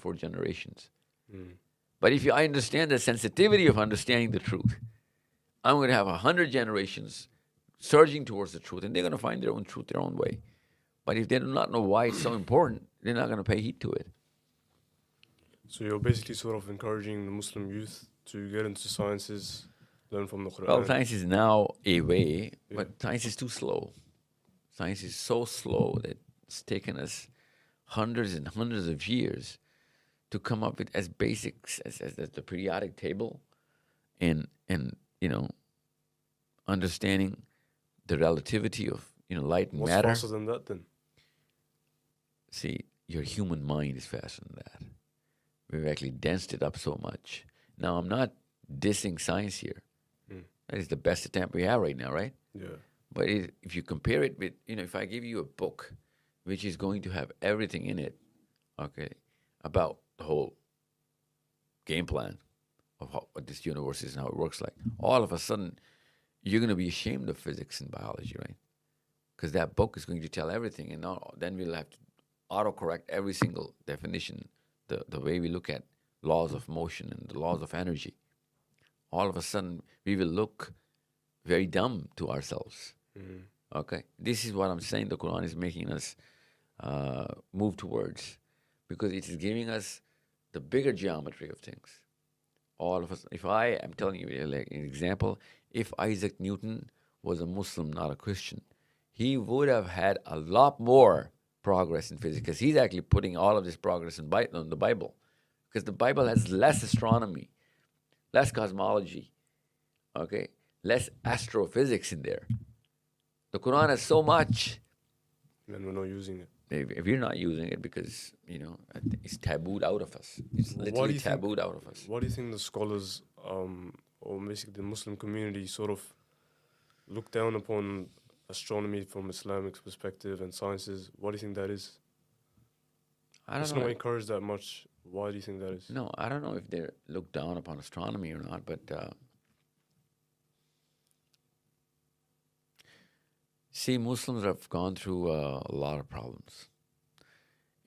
4 generations. Mm. But if I understand the sensitivity of understanding the truth, I'm going to have 100 generations surging towards the truth, and they're going to find their own truth their own way. But if they do not know why it's so important, they're not going to pay heed to it. So you're basically sort of encouraging the Muslim youth to get into sciences, learn from the Well, Quran. science is now a way, Yeah. but science is too slow. Science is so slow that it's taken us hundreds and hundreds of years to come up with as basics as the periodic table and understanding the relativity of light and What's matter. faster than that then? See, your human mind is faster than that. We've actually densed it up so much. Now, I'm not dissing science here. Mm. That is the best attempt we have right now, right? Yeah. But if you compare it with, if I give you a book which is going to have everything in it, okay, about the whole game plan of what this universe is and how it works like, all of a sudden, you're going to be ashamed of physics and biology, right? Because that book is going to tell everything, and now, then we'll have to autocorrect every single definition, the way we look at laws of motion and the laws of energy. All of a sudden, we will look very dumb to ourselves. Mm. Okay, this is what I'm saying. The Quran is making us move towards, because it is giving us the bigger geometry of things. All of us. If I am telling you like an example, if Isaac Newton was a Muslim, not a Christian, he would have had a lot more progress in physics, because he's actually putting all of this progress in the Bible, because the Bible has less astronomy, less cosmology, okay, less astrophysics in there. The Quran has so much. And we're not using it. If you're not using it, because it's tabooed out of us. It's Why do literally you think- tabooed out of us. Why do you think the scholars, or basically the Muslim community, sort of look down upon astronomy from Islamic perspective and sciences? Why do you think that is? I don't It's know. not encouraged that much. Why do you think that is? No, I don't know if they look down upon astronomy or not, but see, Muslims have gone through a lot of problems.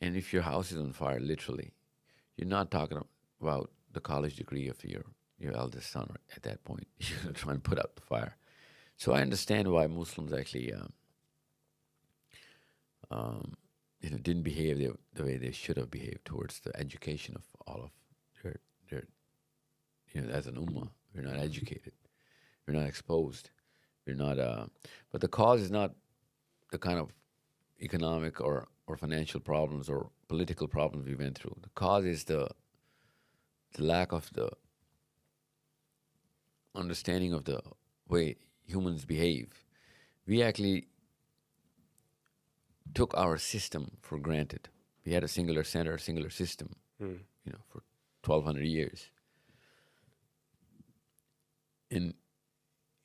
And if your house is on fire, literally, you're not talking about the college degree of your eldest son at that point. You're going to try and put out the fire. So I understand why Muslims actually didn't behave the way they should have behaved towards the education of all of their as an ummah. We're not educated. We're not exposed. We're not. But the cause is not the kind of economic or financial problems or political problems we went through. The cause is the lack of the understanding of the way humans behave. We actually took our system for granted. We had a singular center, a singular system, Mm. for 1,200 years. And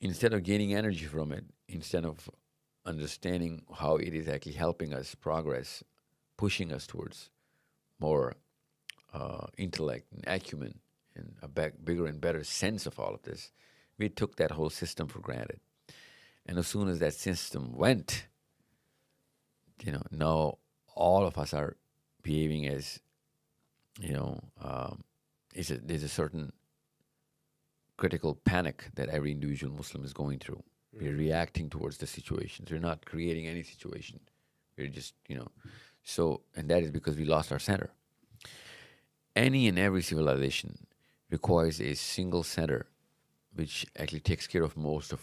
instead of gaining energy from it, instead of understanding how it is actually helping us progress, pushing us towards more intellect and acumen and a bigger and better sense of all of this, we took that whole system for granted. And as soon as that system went, now all of us are behaving as, there's a certain critical panic that every individual Muslim is going through. We're reacting towards the situations. We're not creating any situation. We're just, so, and that is because we lost our center. Any and every civilization requires a single center, which actually takes care of most of,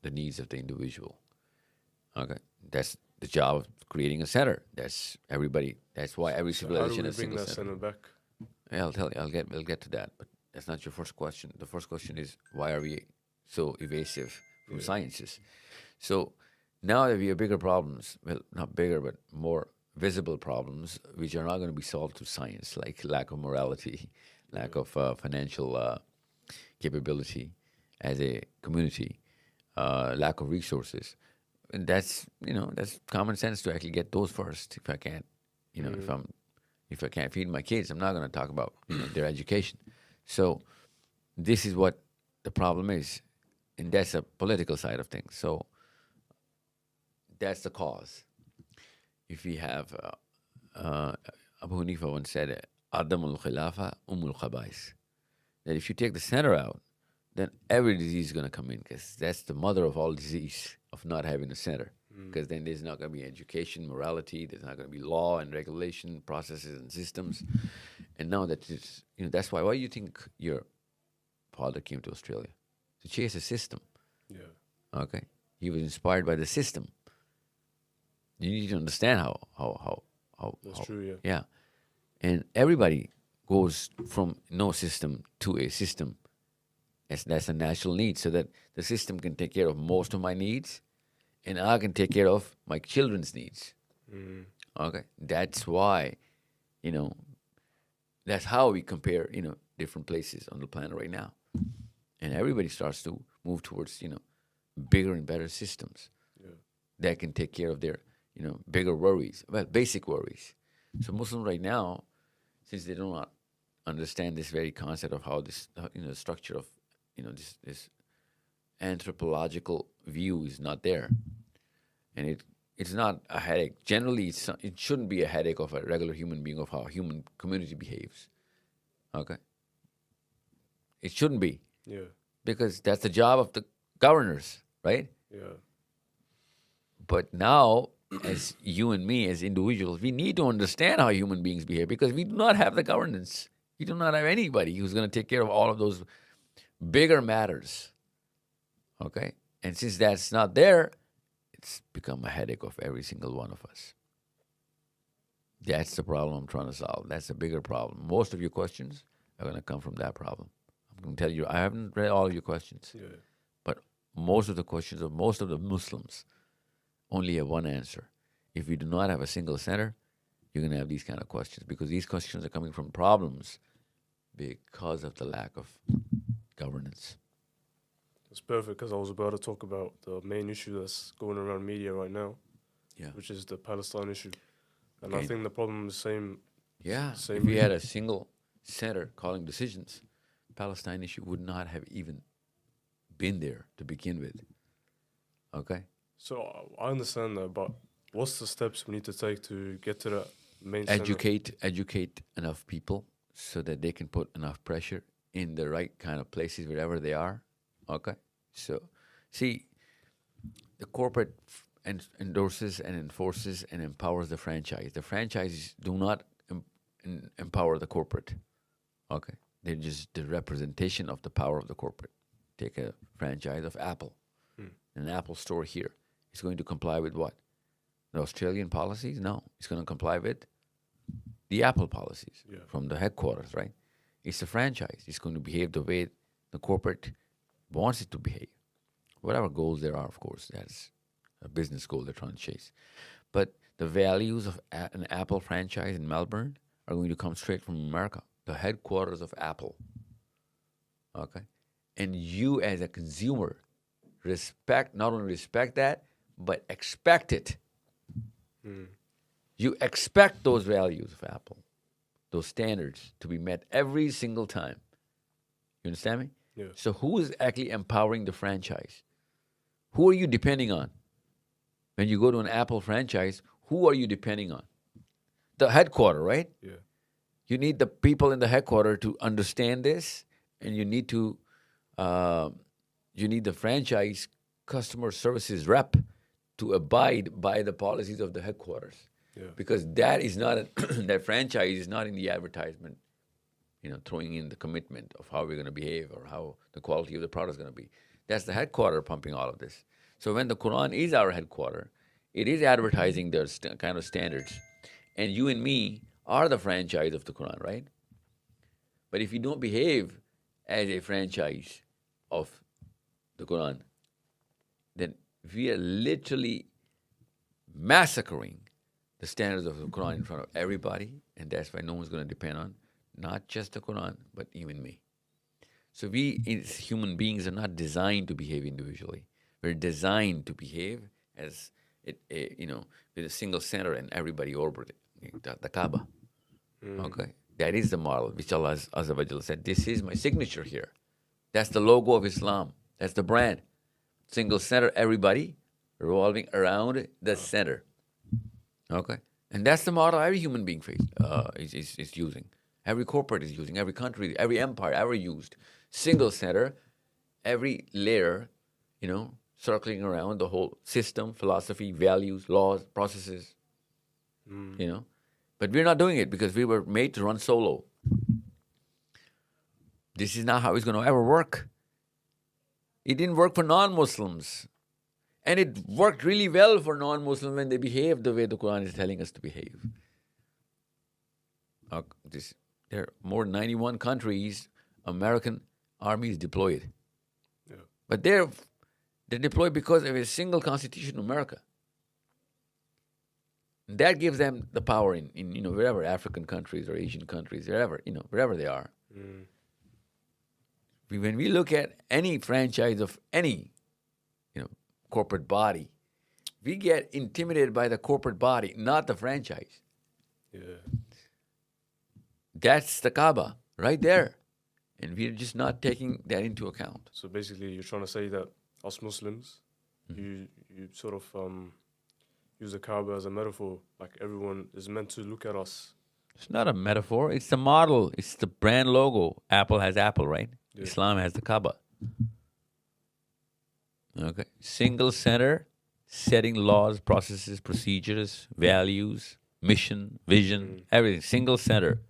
the needs of the individual. Okay, that's the job of creating a center. That's everybody. That's why every So how do civilization we has a bring single that center. center back? Yeah, I'll tell you. We'll get to that. But that's not your first question. The first question is, why are we so evasive from sciences? So now that we have bigger problems, well, not bigger, but more visible problems, which are not going to be solved through science, like lack of morality, lack of financial capability as a community, lack of resources. And that's common sense to actually get those first. If I can't, if I can't feed my kids, I'm not going to talk about their education. So this is what the problem is, and that's a political side of things. So that's the cause. If we have Abu Hanifa once said, Adam al Khilafa Umul Khabais. That if you take the center out, then every disease is going to come in because that's the mother of all disease of not having a center. Because then there's not going to be education, morality, there's not going to be law and regulation, processes and systems. And now that is, that's why do you think your father came to Australia? To chase a system. Yeah. Okay? He was inspired by the system. You need to understand how That's true, yeah. yeah. And everybody goes from no system to a system. That's a natural need, so that the system can take care of most of my needs and I can take care of my children's needs. Okay? That's why, that's how we compare, different places on the planet right now. And everybody starts to move towards, bigger and better systems that can take care of their, bigger worries, well, basic worries. So Muslims right now, since they do not understand this very concept of how this, the structure of, this anthropological view is not there, and it's not a headache. Generally, it shouldn't be a headache of a regular human being of how a human community behaves. Okay, it shouldn't be. Yeah. Because that's the job of the governors, right? Yeah. But now, as you and me, as individuals, we need to understand how human beings behave because we do not have the governance. We do not have anybody who's going to take care of all of those bigger matters. Okay? And since that's not there, it's become a headache of every single one of us. That's the problem I'm trying to solve. That's a bigger problem. Most of your questions are going to come from that problem. I'm going to tell you, I haven't read all of your questions. Yeah. But most of the questions of most of the Muslims only have one answer. If we do not have a single center, you're going to have these kind of questions because these questions are coming from problems because of the lack of governance. It's perfect because I was about to talk about the main issue that's going around media right now, which is the Palestine issue. And I think the problem is the same. Yeah, Same if we reason. had a single center calling decisions, Palestine issue would not have even been there to begin with. Okay? So I understand that, but what's the steps we need to take to get to that main center? Educate enough people so that they can put enough pressure in the right kind of places wherever they are. Okay? So, see, the corporate endorses and enforces and empowers the franchise. The franchises do not empower the corporate. Okay? They're just the representation of the power of the corporate. Take a franchise of Apple, an Apple store here. It's going to comply with what? The Australian policies? No. It's going to comply with the Apple policies from the headquarters, right? It's a franchise. It's going to behave the way the corporate wants it to behave. Whatever goals there are, of course, that's a business goal they're trying to chase. But the values of an Apple franchise in Melbourne are going to come straight from America, the headquarters of Apple. Okay? And you as a consumer not only respect that, but expect it. You expect those values of Apple, those standards to be met every single time. You understand me? Yeah. So who is actually empowering the franchise? Who are you depending on? When you go to an Apple franchise, who are you depending on? The headquarter, right? Yeah. You need the people in the headquarter to understand this, and you need to, you need the franchise customer services rep to abide by the policies of the headquarters. Yeah. Because that is not that franchise is not in the advertisement, throwing in the commitment of how we're going to behave or how the quality of the product is going to be. That's the headquarter pumping all of this. So when the Quran is our headquarter, it is advertising their kind of standards. And you and me are the franchise of the Quran, right? But if you don't behave as a franchise of the Quran, then we are literally massacring the standards of the Quran in front of everybody, and that's why no one's going to depend on not just the Quran, but even me. So we, as human beings, are not designed to behave individually. We're designed to behave as, with a single center and everybody orbiting the Kaaba. Okay? That is the model, which Allah Azza wa Jalla said, this is my signature here. That's the logo of Islam. That's the brand. Single center, everybody revolving around the center. Okay? And that's the model every human being is using. every corporate is using, every country, every empire ever used. Single center, every layer, circling around the whole system, philosophy, values, laws, processes, But we're not doing it because we were made to run solo. This is not how it's going to ever work. It didn't work for non-Muslims. And it worked really well for non-Muslims when they behaved the way the Quran is telling us to behave. There are more than 91 countries American armies deployed. Yeah. But they're deployed because of a single constitution in America. That gives them the power in wherever, African countries or Asian countries, wherever they are. Mm. When we look at any franchise of any corporate body, we get intimidated by the corporate body, not the franchise. Yeah. That's the Kaaba right there. And we're just not taking that into account. So basically, you're trying to say that us Muslims, you sort of use the Kaaba as a metaphor, like everyone is meant to look at us. It's not a metaphor. It's the model. It's the brand logo. Apple has Apple, right? Yeah. Islam has the Kaaba. Okay. Single center, setting laws, processes, procedures, values, mission, vision, everything. Single center.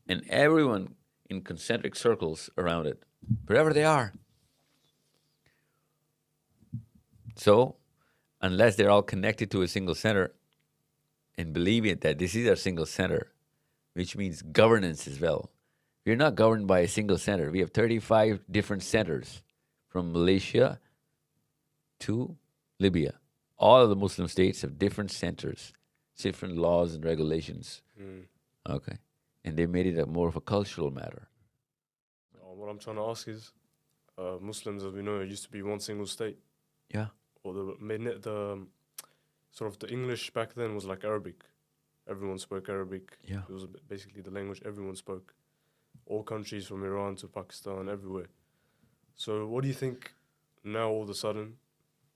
And everyone in concentric circles around it, wherever they are. So, unless they're all connected to a single center and believing that this is our single center, which means governance as well. We're not governed by a single center. We have 35 different centers from Malaysia to Libya. All of the Muslim states have different centers, different laws and regulations. Okay. And they made it more of a cultural matter. What I'm trying to ask is, Muslims, as we know, used to be one single state. Yeah. Or the sort of the English back then was like Arabic. Everyone spoke Arabic. Yeah. It was basically the language everyone spoke. All countries from Iran to Pakistan, everywhere. So what do you think now all of a sudden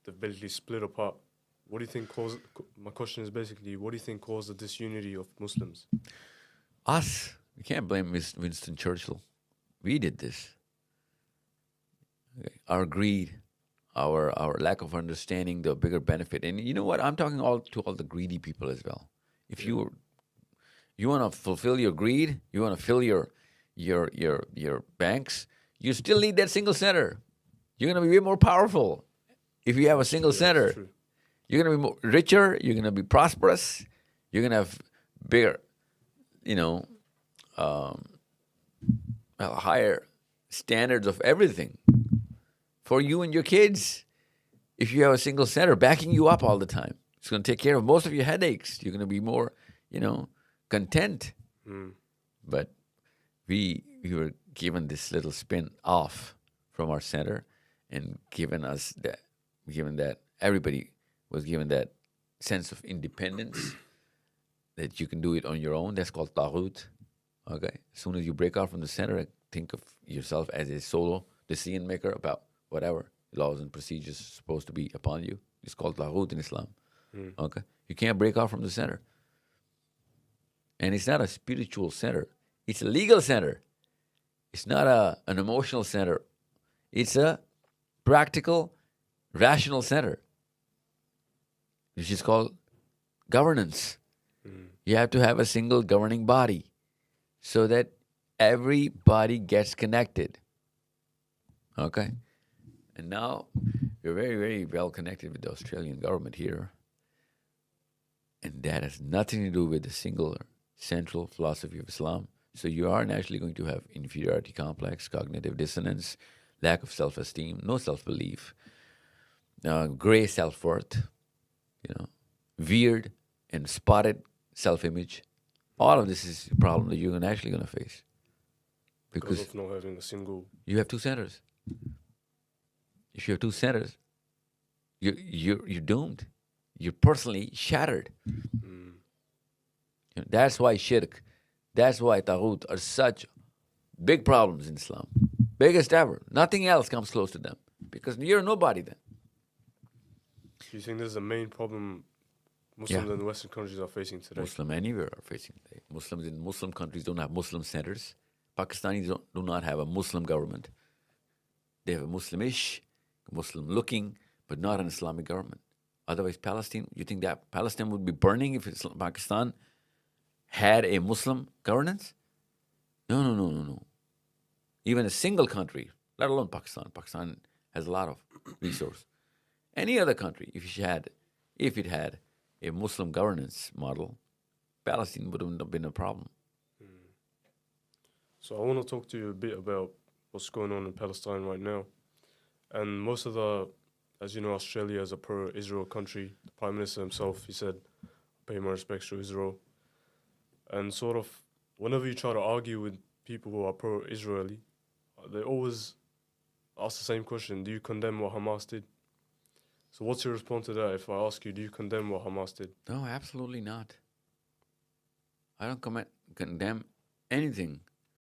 they've basically split apart? What do you think caused, my question is basically, what do you think caused the disunity of Muslims? Us. We can't blame Winston Churchill. We did this. Okay. Our greed, our lack of understanding the bigger benefit. And you know what? I'm talking to all the greedy people as well. If you want to fulfill your greed, you want to fill your banks, you still need that single center. You're going to be way more powerful if you have a single center. True. You're going to be more richer. You're going to be prosperous. You're going to have bigger, higher standards of everything for you and your kids. If you have a single center backing you up all the time, it's going to take care of most of your headaches. You're going to be more, content. But we were given this little spin off from our center, and given that everybody was given that sense of independence that you can do it on your own. That's called taghut. Okay. As soon as you break out from the center, think of yourself as a solo decision maker about whatever laws and procedures are supposed to be upon you. It's called taghut in Islam. Okay. You can't break out from the center. And it's not a spiritual center. It's a legal center. It's not an emotional center. It's a practical, rational center, which is called governance. You have to have a single governing body so that everybody gets connected. Okay? And now we're very, very well connected with the Australian government here. And that has nothing to do with the single central philosophy of Islam. So you are naturally going to have inferiority complex, cognitive dissonance, lack of self-esteem, no self-belief, gray self-worth, weird and spotted self-image. All of this is a problem that you're actually going to face. Because of not having a single... You have two centers. If you have two centers, you're doomed. You're personally shattered. That's why shirk, that's why taghut are such big problems in Islam. Biggest ever. Nothing else comes close to them. Because you're nobody then. Do you think this is the main problem Muslims in the Western countries are facing today. Muslim anywhere are facing today. Muslims in Muslim countries don't have Muslim centers. Pakistanis do not have a Muslim government. They have a Muslimish, Muslim-looking, but not an Islamic government. Otherwise, Palestine, you think that Palestine would be burning if Pakistan had a Muslim governance? No, no, no, no, no. Even a single country, let alone Pakistan. Pakistan has a lot of resource. Any other country, if it had a Muslim governance model, Palestine wouldn't have been a problem. So I want to talk to you a bit about what's going on in Palestine right now. And most of as you know, Australia is a pro-Israel country. The Prime Minister himself, he said, pay my respects to Israel. And sort of, whenever you try to argue with people who are pro-Israeli, they always ask the same question: do you condemn what Hamas did? So what's your response to that if I ask you, do you condemn what Hamas did? No, absolutely not. I don't condemn anything